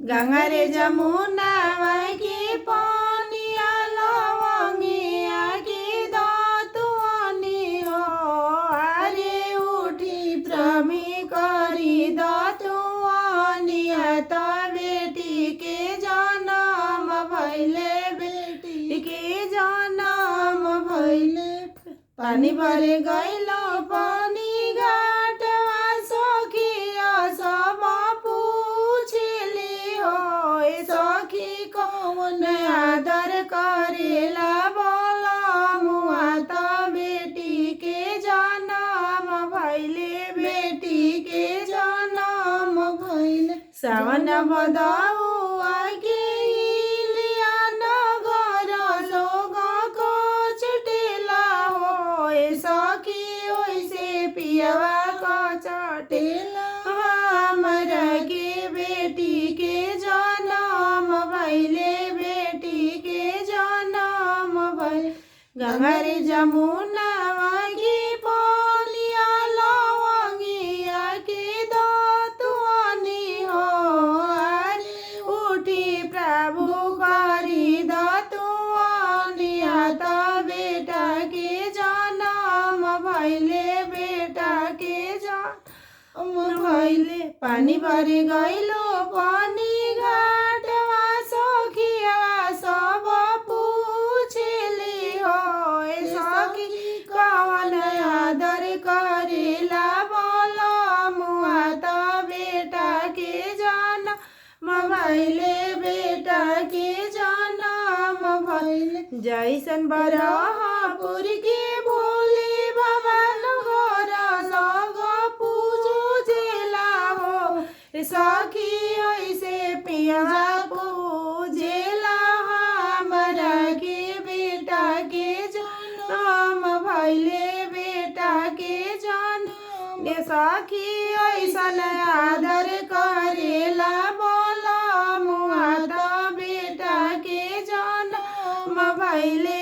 गंगा रे जमुना की पानिया लवंगिया की दतुअनी हो अरे उठी प्रमी करी दतुअनिया त बेटी के जन्म भैले बेटी के जन्म भैले पानी भरे गैलो पानी घाटवा सखिया सब पूछली हो सखी कौन आदर करेला बोला मुआ त बेटी के जन्म भैले बेटी के जन्म भैले सावन बदौआ के हिलिया नगर लोग को चटेला हो सखी ओइसे पियवा को चटेला हमरा के बेटी के जन्म भैले बेटी के जन्म भैले गंगा रे जमुना की पानिया लवंगिया के दतुअनी हो अरे उठी प्रभु करी दतुअनिया त बेटा के जन्म भैले बेटा के जन्म भैले पानी भरे गैलो पानी घाटवा सखिया सब पूछली हो सखी कौन आदर करेला बोला मुआ त बेटा के जन्म भैले बेटा के जन्म भैले जैसन बरहपुर के भोले बाबा नगर सग पूजो जेला हो सखी ऐसे पिया पूजेला हमरा के बेटा के जन्म भैले बेटा के जन्म सखी ऐसन आदर करेला बोला मुआ त बेटा के जन्म भैले